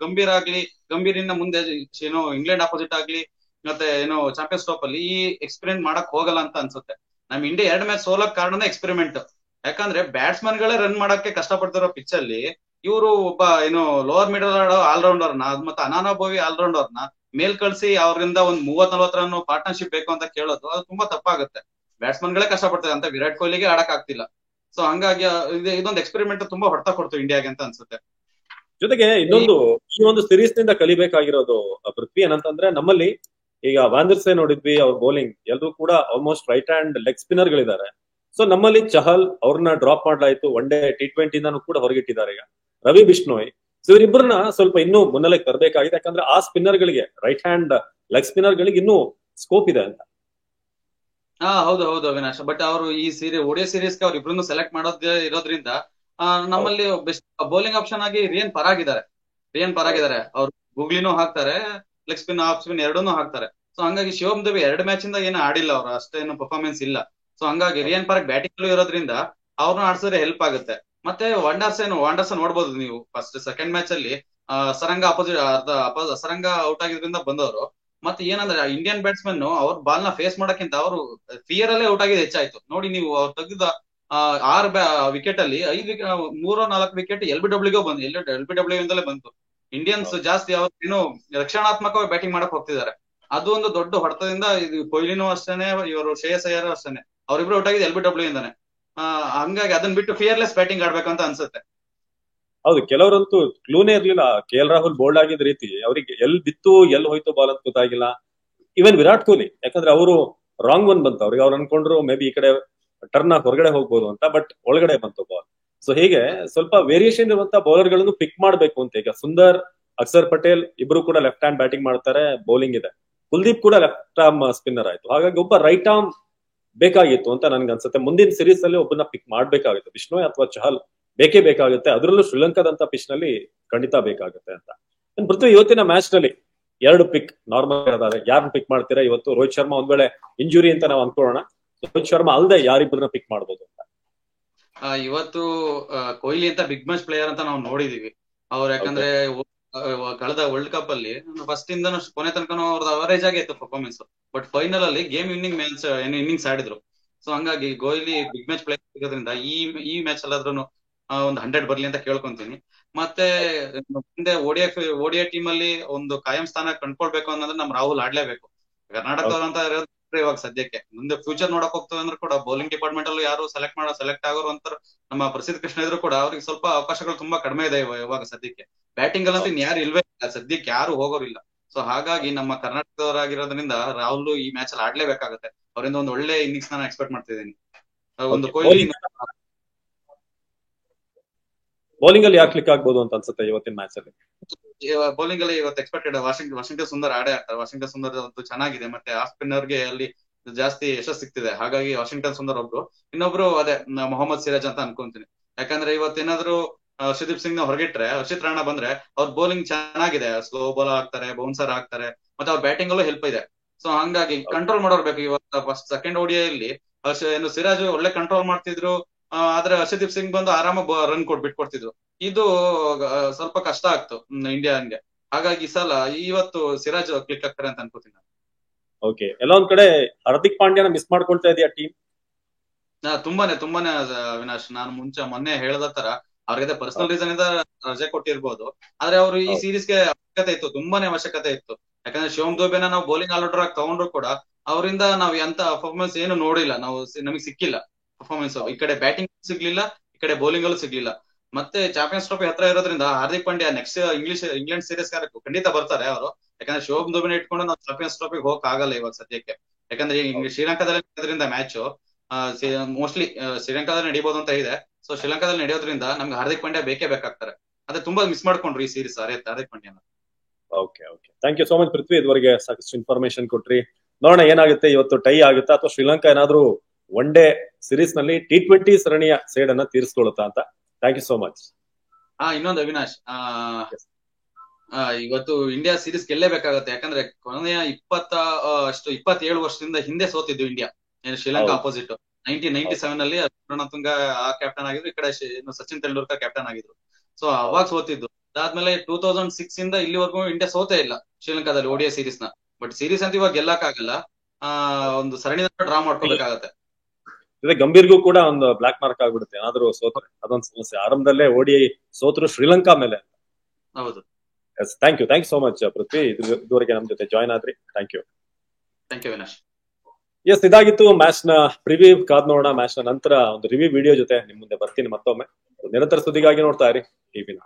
ಗಂಭೀರ್ ಇನ್ನ ಮುಂದೆ ಏನೋ ಇಂಗ್ಲೆಂಡ್ ಅಪೋಸಿಟ್ ಆಗ್ಲಿ ಮತ್ತೆ ಏನೋ ಚಾಂಪಿಯನ್ಸ್ ಟ್ರೋಫ್ ಅಲ್ಲಿ ಈ ಎಕ್ಸ್ಪೆರಿಮೆಂಟ್ ಮಾಡಕ್ ಹೋಗಲ್ಲ ಅಂತ ಅನ್ಸುತ್ತೆ. ನಮ್ ಇಂಡಿಯಾ 2 ಮ್ಯಾಚ್ ಸೋಲಕ್ ಕಾರಣನೇ ಎಕ್ಸ್ಪೆರಿಮೆಂಟ್. ಯಾಕಂದ್ರೆ ಬ್ಯಾಟ್ಸ್ಮನ್ ಗಳೇ ರನ್ ಮಾಡಕ್ಕೆ ಕಷ್ಟಪಡ್ತಿರೋ ಪಿಚ್ ಅಲ್ಲಿ ಇವರು ಒಬ್ಬ ಏನು ಲೋವರ್ ಮಿಡಲ್ ಆಡೋ ಆಲ್ರೌಂಡರ್ನ ಮತ್ತೆ ಅನಾನುಭವಿ ಆಲ್ರೌಂಡರ್ನ ಮೇಲ್ ಕಳ್ಸಿ ಅವರಿಂದ ಒಂದ್ 30-40 ರನ್ ಪಾರ್ಟ್ನರ್ಶಿಪ್ ಬೇಕು ಅಂತ ಕೇಳೋದು ಅದು ತುಂಬಾ ತಪ್ಪಾಗುತ್ತೆ. ಬ್ಯಾಟ್ಸ್ಮನ್ ಗಳೇ ಕಷ್ಟಪಡ್ತಾರೆ ಅಂತ ವಿರಾಟ್ ಕೊಹ್ಲಿಗೆ ಆಡಕ್ ಆಗ್ತಿಲ್ಲ. ಸೊ ಹಂಗಾಗಿ ಇದೊಂದು ಎಕ್ಸ್ಪೆರಿಮೆಂಟ್ ತುಂಬಾ ಹೊಡ್ತಾ ಕೊಡ್ತು ಇಂಡಿಯಾಗೆ ಅಂತ ಅನ್ಸುತ್ತೆ. ಜೊತೆಗೆ ಇನ್ನೊಂದು ಈ ಒಂದು ಸಿರೀಸ್ ನಿಂದ ಕಲಿಬೇಕಾಗಿರೋದು ಪೃಥ್ವಿ ಏನಂತಂದ್ರೆ, ನಮ್ಮಲ್ಲಿ ಈಗ ವಾಂಡರ್ಸೆ ನೋಡಿದ್ವಿ, ಅವ್ರ ಬೌಲಿಂಗ್ ಎಲ್ಲರೂ ಕೂಡ almost right hand leg spinner ಗಳಿದ್ದಾರೆ. ಸೊ ನಮ್ಮಲ್ಲಿ ಚಹಲ್ ಅವ್ರನ್ನ ಡ್ರಾಪ್ ಮಾಡ್ಲಾಯ್ತು, ಒನ್ ಡೇ T20 ಕೂಡ ಹೊರಗಿಟ್ಟಿದ್ದಾರೆ. ಈಗ ರವಿ ಬಿಷ್ಣೋಯ್, ಸೊ ಇವರಿಬ್ಬರನ್ನ ಸ್ವಲ್ಪ ಇನ್ನೂ ಮುನ್ನೆಲೆಗೆ ತರಬೇಕಾಗಿದೆ. ಯಾಕಂದ್ರೆ ಆ ಸ್ಪಿನ್ನರ್ ಗಳಿಗೆ, ರೈಟ್ ಹ್ಯಾಂಡ್ ಲೆಗ್ ಸ್ಪಿನ್ನರ್ ಗಳಿಗೆ ಇನ್ನೂ ಸ್ಕೋಪ್ ಇದೆ ಅಂತ. ಹೌದು ಅವಿನಾಶ್. ಬಟ್ ಅವರು ಈ ODI ಸೀರೀಸ್ಗೆ ಅವ್ರ ಇಬ್ರು ಸೆಲೆಕ್ಟ್ ಮಾಡೋದೇ ಇರೋದ್ರಿಂದ ನಮ್ಮಲ್ಲಿ ಬೆಸ್ಟ್ ಬೌಲಿಂಗ್ ಆಪ್ಷನ್ ಆಗಿ ರಿಯನ್ ಪರಾಗಿದ್ದಾರೆ. ಅವ್ರು ಗೂಗ್ಲಿನೂ ಹಾಕ್ತಾರೆ, ಲೆಗ್ ಸ್ಪಿನ್ ಆಫ್ ಸ್ಪಿನ್ ಎರಡನ್ನೂ ಹಾಕ್ತಾರೆ. ಸೊ ಹಂಗಾಗಿ ಶಿವಮ್ ದುಬೆ 2 ಮ್ಯಾಚ್ ಇಂದ ಏನು ಆಡಿಲ್ಲ, ಅವ್ರು ಅಷ್ಟೇನು ಪರ್ಫಾರ್ಮೆನ್ಸ್ ಇಲ್ಲ. ಸೊ ಹಂಗಾಗಿ ರಿಯನ್ ಪರಾಗ್ ಬ್ಯಾಟಿಂಗ್ ಇರೋದ್ರಿಂದ ಅವ್ರನ್ನ ಆಡ್ಸಿದ್ರೆ ಹೆಲ್ಪ್ ಆಗುತ್ತೆ. ಮತ್ತೆ ವಾಂಡರ್ಸನ್ ನೋಡ್ಬೋದು ನೀವು, ಫಸ್ಟ್ ಸೆಕೆಂಡ್ ಮ್ಯಾಚ್ ಅಲ್ಲಿ ಸರಂಗ ಸರಂಗ ಔಟ್ ಆಗಿದ್ರಿಂದ ಬಂದವರು. ಮತ್ತೆ ಏನಂದ್ರೆ ಇಂಡಿಯನ್ ಬ್ಯಾಟ್ಸ್ಮನ್ ಅವ್ರ ಬಾಲ್ ನ ಫೇಸ್ ಮಾಡಕ್ಕಿಂತ ಅವರು ಫಿಯರ್ ಅಲ್ಲೇ ಔಟ್ ಆಗಿದ್ದು ಹೆಚ್ಚಾಯ್ತು. ನೋಡಿ ನೀವು, ಅವ್ರು ತೆಗೆದ 6 ವಿಕೆಟ್ ಅಲ್ಲಿ 3-4 ವಿಕೆಟ್ LBW ಬಂದು, LBW ಇಂದಲೇ ಬಂತು. ಇಂಡಿಯನ್ಸ್ ಜಾಸ್ತಿ ಏನು ರಕ್ಷಣಾತ್ಮಕವಾಗಿ ಬ್ಯಾಟಿಂಗ್ ಮಾಡಕ್ ಹೋಗ್ತಿದ್ದಾರೆ. ಅದು ಒಂದು ದೊಡ್ಡ ಹೊಡೆತದಿಂದ ಇದು ಕೊಹ್ಲಿನೂ ಅಷ್ಟೇನೆ, ಇವರು ಶ್ರೇಯಸ್ ಅಯ್ಯರ್ ಅಷ್ಟೇನೆ, ಅವ್ರಿಬ್ರು ಔಟ್ ಆಗಿದ್ದು LBW ಇಂದಾನೆ. ಹಂಗಾಗಿ ಅದನ್ನ ಬಿಟ್ಟು ಫಿಯರ್ಲೆಸ್ ಬ್ಯಾಟಿಂಗ್ ಆಡ್ಬೇಕಂತ ಅನ್ಸುತ್ತೆ. ಹೌದು, ಕೆಲವರಂತೂ ಕ್ಲೂನೇ ಇರ್ಲಿಲ್ಲ. KL ರಾಹುಲ್ ಬೋಲ್ಡ್ ಆಗಿದ್ದ ರೀತಿ ಅವ್ರಿಗೆ ಎಲ್ ಬಿತ್ತು ಎಲ್ಲಿ ಹೋಯ್ತು ಬಾಲ್ ಅಂತ ಗೊತ್ತಾಗಿಲ್ಲ. ಇವನ್ ವಿರಾಟ್ ಕೊಹ್ಲಿ, ಯಾಕಂದ್ರೆ ಅವರು ರಾಂಗ್ ಒನ್ ಬಂತು ಅವ್ರಿಗೆ. ಅವ್ರು ಅನ್ಕೊಂಡ್ರು ಮೇ ಬಿ ಈ ಕಡೆ ಟರ್ನ್ ಹೊರಗಡೆ ಹೋಗ್ಬೋದು ಅಂತ, ಬಟ್ ಒಳಗಡೆ ಬಂತು ಬಾಲ್. ಸೊ ಹೀಗೆ ಸ್ವಲ್ಪ ವೇರಿಯೇಷನ್ ಇರುವಂತ ಬೌಲರ್ ಗಳನ್ನು ಪಿಕ್ ಮಾಡ್ಬೇಕು ಅಂತ. ಈಗ ಸುಂದರ್, ಅಕ್ಷರ್ ಪಟೇಲ್ ಇಬ್ರು ಕೂಡ ಲೆಫ್ಟ್ ಹ್ಯಾಂಡ್ ಬ್ಯಾಟಿಂಗ್ ಮಾಡ್ತಾರೆ, ಬೌಲಿಂಗ್ ಇದೆ. ಕುಲ್ದೀಪ್ ಕೂಡ ಲೆಫ್ಟ್ ಆರ್ಮ್ ಸ್ಪಿನ್ನರ್ ಆಯ್ತು. ಹಾಗಾಗಿ ಒಬ್ಬ ರೈಟ್ ಆರ್ಮ್ ಬೇಕಾಗಿತ್ತು ಅಂತ ನನ್ಗೆ ಅನ್ಸುತ್ತೆ. ಮುಂದಿನ ಸೀರೀಸ್ ಅಲ್ಲಿ ಒಬ್ಬನ ಪಿಕ್ ಮಾಡ್ಬೇಕಾಗುತ್ತೆ, ಬಿಷ್ಣೋಯ್ ಅಥವಾ ಚಹಲ್ ಬೇಕೇ ಬೇಕಾಗುತ್ತೆ. ಅದರಲ್ಲೂ ಶ್ರೀಲಂಕಾದಂತ ಪಿಚ್ ನಲ್ಲಿ ಖಂಡಿತ ಬೇಕಾಗುತ್ತೆ ಅಂತ. ಪೃಥ್ವಿ, ಇವತ್ತಿನ ಮ್ಯಾಚ್ ನಲ್ಲಿ 2 ಪಿಕ್ ನಾರ್ಮಲ್ ಅದಾರೆ, ಯಾರನ್ನ ಪಿಕ್ ಮಾಡ್ತೀರಾ ಇವತ್ತು? ರೋಹಿತ್ ಶರ್ಮಾ ಒಂದ್ ವೇಳೆ ಇಂಜುರಿ ಅಂತ ನಾವು ಅನ್ಕೊಳ್ಳೋಣ, ರೋಹಿತ್ ಶರ್ಮಾ ಅಲ್ಲದೆ ಯಾರಿಬ್ಬರನ್ನ ಪಿಕ್ ಮಾಡ್ಬೋದು ಅಂತ? ಇವತ್ತು ಕೊಹ್ಲಿ ಅಂತ ಬಿಗ್ ಮ್ಯಾಚ್ ಪ್ಲೇಯರ್ ಅಂತ ನಾವು ನೋಡಿದೀವಿ. ಅವ್ರು ಯಾಕಂದ್ರೆ ಕಳೆದ ವರ್ಲ್ಡ್ ಕಪ್ ಅಲ್ಲಿ ಫಸ್ಟ್ ಇಂದ ಕೊನೆ ತನಕ ಅವ್ರದ್ದು ಅವರೇಜ್ ಆಗೇ ಇತ್ತು ಪರ್ಫಾರ್ಮೆನ್ಸ್. ಬಟ್ ಫೈನಲ್ ಅಲ್ಲಿ ಗೇಮ್ ವಿನ್ನಿಂಗ್ ಮ್ಯಾಚ್ ಇನ್ನಿಂಗ್ಸ್ ಆಡಿದ್ರು. ಸೊ ಹಂಗಾಗಿ ಕೊಹ್ಲಿ ಬಿಗ್ ಮ್ಯಾಚ್ ಪ್ಲೇಯರ್ ಇರೋದ್ರಿಂದ ಈ ಮ್ಯಾಚ್ ಅಲ್ಲಾದ್ರೂ ಒಂದು 100 ಬರ್ಲಿ ಅಂತ ಕೇಳ್ಕೊಂತೀನಿ. ಮತ್ತೆ ಮುಂದೆ ODI ಟೀಮ್ ಅಲ್ಲಿ ಒಂದು ಕಾಯಂ ಸ್ಥಾನ ಕಂಡ್ಕೊಳ್ಬೇಕು ಅನ್ನೋದ್ರೆ ನಮ್ ರಾಹುಲ್ ಆಡ್ಲೇಬೇಕು. ಕರ್ನಾಟಕದವ್ರು ಅಂತ ಇವಾಗ ಸದ್ಯಕ್ಕೆ. ಮುಂದೆ ಫ್ಯೂಚರ್ ನೋಡಕ್ ಹೋಗ್ತೇವೆ ಅಂದ್ರೆ ಕೂಡ ಬೌಲಿಂಗ್ ಡಿಪಾರ್ಟ್ಮೆಂಟ್ ಅಲ್ಲೂ ಯಾರು ಸೆಲೆಕ್ಟ್ ಆಗೋರು ಅಂತ ನಮ್ಮ ಪ್ರಸಿದ್ಧ ಕೃಷ್ಣ ಇದ್ರು ಕೂಡ ಅವ್ರಿಗೆ ಸ್ವಲ್ಪ ಅವಕಾಶಗಳು ತುಂಬಾ ಕಡಿಮೆ ಇದೆ ಇವಾಗ ಸದ್ಯಕ್ಕೆ. ಬ್ಯಾಟಿಂಗ್ ಅಲ್ಲಂತೂ ಯಾರು ಇಲ್ವೇ ಇಲ್ಲ ಸದ್ಯಕ್ಕೆ, ಯಾರು ಹೋಗೋರಿಲ್ಲ. ಸೊ ಹಾಗಾಗಿ ನಮ್ಮ ಕರ್ನಾಟಕದವರಾಗಿರೋದ್ರಿಂದ ರಾಹುಲ್ ಈ ಮ್ಯಾಚ್ ಅಲ್ಲಿ ಆಡ್ಲೇಬೇಕಾಗುತ್ತೆ. ಅವರಿಂದ ಒಂದು ಒಳ್ಳೆ ಇನ್ನಿಂಗ್ಸ್ ನಾನು ಎಕ್ಸ್ಪೆಕ್ಟ್ ಮಾಡ್ತಿದ್ದೀನಿ. ಒಂದು ಕೊಹ್ಲಿ ಬೌಲಿಂಗ್ ಅಲ್ಲಿ ಯಾರು ಕ್ಲಿಕ್ ಆಗ್ಬೋದು ಅಂತ ಅನ್ಸುತ್ತೆ ಇವತ್ತಿನ ಮ್ಯಾಚ್ ಅಲ್ಲಿ? ಬೌಲಿಂಗ್ ಅಲ್ಲಿ ಇವತ್ತು ಎಕ್ಸ್ಪೆಕ್ಟೆಡ್ ವಾಷಿಂಗ್ಟನ್ ಸುಂದರ್ ಆಡೇ ಆಡ್ತಾರೆ. ವಾಷಿಂಗ್ಟನ್ ಸುಂದರ್ ಚೆನ್ನಾಗಿದೆ, ಮತ್ತೆ ಆಫ್ ಸ್ಪಿನ್ನರ್ಗೆ ಅಲ್ಲಿ ಜಾಸ್ತಿ ಯಶಸ್ಸು ಸಿಗ್ತಿದೆ. ಹಾಗಾಗಿ ವಾಷಿಂಗ್ಟನ್ ಸುಂದರ್ ಒಬ್ರು, ಇನ್ನೊಬ್ರು ಅದೇ ಮೊಹಮ್ಮದ್ ಸಿರಾಜ್ ಅಂತ ಅನ್ಕೊಂತೀನಿ. ಯಾಕಂದ್ರೆ ಇವತ್ತೇನಾದ್ರು ಹರ್ಷದೀಪ್ ಸಿಂಗ್ ನ ಹೊರಗಿಟ್ರೆ, ಹರ್ಷಿತ್ ರಾಣಾ ಬಂದ್ರೆ ಅವ್ರ ಬೌಲಿಂಗ್ ಚೆನ್ನಾಗಿದೆ, ಸ್ಲೋ ಬಾಲ್ ಹಾಕ್ತಾರೆ, ಬೌನ್ಸರ್ ಹಾಕ್ತಾರೆ, ಮತ್ತೆ ಅವ್ರ ಬ್ಯಾಟಿಂಗ್ ಅಲ್ಲೂ ಹೆಲ್ಪ್ ಇದೆ. ಸೊ ಹಂಗಾಗಿ ಕಂಟ್ರೋಲ್ ಮಾಡೋರ್ಬೇಕು. ಇವತ್ತು ಫಸ್ಟ್ ಸೆಕೆಂಡ್ ODI ಅಲ್ಲಿ ಸಿರಾಜ್ ಒಳ್ಳೆ ಕಂಟ್ರೋಲ್ ಮಾಡ್ತಿದ್ರು, ಆದ್ರೆ ಹರ್ಷದೀಪ್ ಸಿಂಗ್ ಬಂದು ಆರಾಮಾಗಿ ರನ್ ಬಿಟ್ಕೊಡ್ತಿದ್ರು. ಇದು ಸ್ವಲ್ಪ ಕಷ್ಟ ಆಗ್ತು ಇಂಡಿಯಾನ್ಗೆ. ಹಾಗಾಗಿ ಈ ಸಲ ಇವತ್ತು ಸಿರಾಜ್ ಕ್ಲಿಕ್ ಆಗ್ತಾರೆ ಅಂತ ಅನ್ಕೋತೀನಿ. ಓಕೆ, ಎಲ್ಲ ಒಂದ್ ಕಡೆ ಹಾರ್ದಿಕ್ ಪಾಂಡ್ಯನ ಮಿಸ್ ಮಾಡ್ಕೊಳ್ತಾ ಇದೆಯಾ ಟೀಮ್? ತುಂಬಾನೇ ಅವಿನಾಶ್. ನಾನು ಮೊನ್ನೆ ಹೇಳದ ತರ ಅವ್ರಿಗೆ ಪರ್ಸನಲ್ ರೀಸನ್ ಇಂದ ರಜೆ ಕೊಟ್ಟಿರ್ಬೋದು, ಆದ್ರೆ ಅವರು ಈ ಸೀರೀಸ್ಗೆ ಅವಶ್ಯಕತೆ ಇತ್ತು, ತುಂಬಾನೇ ಅವಶ್ಯಕತೆ ಇತ್ತು. ಯಾಕಂದ್ರೆ ಶಿವಮ್ ದುಬೆನ ನಾವು ಬೌಲಿಂಗ್ ಆಲ್ರೌಂಡರ್ ಆಗಿ ತಗೊಂಡ್ರು ಕೂಡ ಅವರಿಂದ ನಾವು ಎಂತ ಪರ್ಫಾರ್ಮೆನ್ಸ್ ಏನು ನೋಡಿಲ್ಲ, ನಮಗೆ ಸಿಕ್ಕಿಲ್ಲ ಪರ್ಫಾರ್ಮೆನ್ಸ್. ಈ ಕಡೆ ಬ್ಯಾಟಿಂಗ್ ಸಿಗ್ಲಿಲ್ಲ, ಈ ಕಡೆ ಬೌಲಿಂಗ್ ಅಲ್ಲೂ ಸಿಗ್ಲಿಲ್ಲ. ಮತ್ತೆ ಚಾಂಪಿಯನ್ಸ್ ಟ್ರೋಫಿ ಹತ್ರ ಇರೋದ್ರಿಂದ Hardik Pandya next England series ಖಂಡಿತ ಬರ್ತಾರೆ ಅವರು. ಯಾಕಂದ್ರೆ ಶಿವಮ್ ದುಬೆನ ಇಟ್ಕೊಂಡು ನಾವು ಚಾಂಪಿಯನ್ಸ್ ಟ್ರೋಫಿಗೆ ಹೋಗಕ್ ಆಗಲ್ಲ ಇವಾಗ ಸದ್ಯಕ್ಕೆ. ಯಾಕಂದ್ರೆ ಶ್ರೀಲಂಕಾದಲ್ಲಿ ನಡೆಯೋದ್ರಿಂದ ಮ್ಯಾಚ್ ಮೋಸ್ಟ್ಲಿ ಶ್ರೀಲಂಕಾದಲ್ಲಿ ನಡೀಬಹುದು ಅಂತ ಇದೆ. ಸೊ ಶ್ರೀಲಂಕಾದಲ್ಲಿ ನಡೆಯೋದ್ರಿಂದ ನಮ್ಗೆ ಹಾರ್ದಿಕ್ ಪಾಂಡ್ಯ ಬೇಕೇ ಬೇಕಾಗ್ತಾರೆ. ಅದೇ ತುಂಬಾ ಮಿಸ್ ಮಾಡ್ಕೊಂಡ್ರು ಈ ಸೀರೀಸ್ ಹಾರ್ದಿಕ್ ಪಾಂಡ್ಯನ. Okay, thank you so much Prithvi. ಇದುವರೆಗೆ ಸಾಕಷ್ಟು ಇನ್ಫಾರ್ಮೇಶನ್ ಕೊಟ್ರಿ. ನೋಡೋಣ ಏನಾಗುತ್ತೆ, ಇವತ್ತು ಟೈ ಆಗುತ್ತಾ ಅಥವಾ ಶ್ರೀಲಂಕಾ ಏನಾದ್ರೂ ಒನ್ ಡೇ ಸೀರೀಸ್ ನಲ್ಲಿ T20 ಸರಣಿಯ ಸೇಡ್ ಅನ್ನ ತೀರಿಸ್ಕೊಳ್ಳುತ್ತಾ ಅಂತ. Thank you so much. ಇನ್ನೊಂದು ಅವಿನಾಶ್, ಇವತ್ತು ಇಂಡಿಯಾ ಸೀರೀಸ್ ಗೆಲ್ಲೇಬೇಕಾಗತ್ತೆ. ಯಾಕಂದ್ರೆ ಕೊನೆಯ 27 ವರ್ಷದಿಂದ ಹಿಂದೆ ಸೋತಿದ್ದು ಇಂಡಿಯಾ ಶ್ರೀಲಂಕಾ ಅಪೋಸಿಟ್. 1997 ಅಲ್ಲಿ ತುಂಗ ಕ್ಯಾಪ್ಟನ್ ಆಗಿದ್ರು, ಈ ಕಡೆ ಸಚಿನ್ ತೆಂಡೂಲ್ಕರ್ ಕ್ಯಾಪ್ಟನ್ ಆಗಿದ್ರು. ಸೊ ಅವಾಗ ಸೋತಿದ್ದು. ಅದಾದ್ಮೇಲೆ 2006 ಇಂದ ಇಲ್ಲಿವರೆಗೂ ಇಂಡಿಯಾ ಸೋತೇ ಇಲ್ಲ ಶ್ರೀಲಂಕಾದಲ್ಲಿ ODI ಸೀರೀಸ್ ನ. ಬಟ್ ಸೀರೀಸ್ ಅಂತ ಇವಾಗ ಗೆಲ್ಲಕ್ ಆಗಲ್ಲ, ಒಂದು ಸರಣಿ ಡ್ರಾ ಮಾಡ್ಕೋಬೇಕಾಗತ್ತೆ. ಗಂಭೀರ್ಗೂ ಕೂಡ ಒಂದು ಬ್ಲಾಕ್ ಮಾರ್ಕ್ ಆಗ್ಬಿಡುತ್ತೆ ಏನಾದ್ರೂ ಸೋತ್ರೆ, ಅದೊಂದು ಸಮಸ್ಯೆ. ಆರಂಭದಲ್ಲೇ ODI ಸೋತರು ಶ್ರೀಲಂಕಾ ಮೇಲೆ. ಹೌದು. Thank you so much Prithvi, ಇದುವರೆಗೆ ನಮ್ ಜೊತೆ ಜಾಯ್ನ್ ಆದ್ರಿ. Thank you Avinash. ಎಸ್, ಇದಾಗಿತ್ತು ಮ್ಯಾಚ್ ನ ಪ್ರಿವ್ಯೂ. ಕಾದ್ ನೋಡೋಣ ಮ್ಯಾಚ್ ನ ನಂತರ ಒಂದು ರಿವ್ಯೂ ವಿಡಿಯೋ ಜೊತೆ ನಿಮ್ ಮುಂದೆ ಬರ್ತೀನಿ ಮತ್ತೊಮ್ಮೆ. ನಿರಂತರ ಸುದ್ದಿಗಾಗಿ ನೋಡ್ತಾ ಇರಿ ಟಿವಿನ.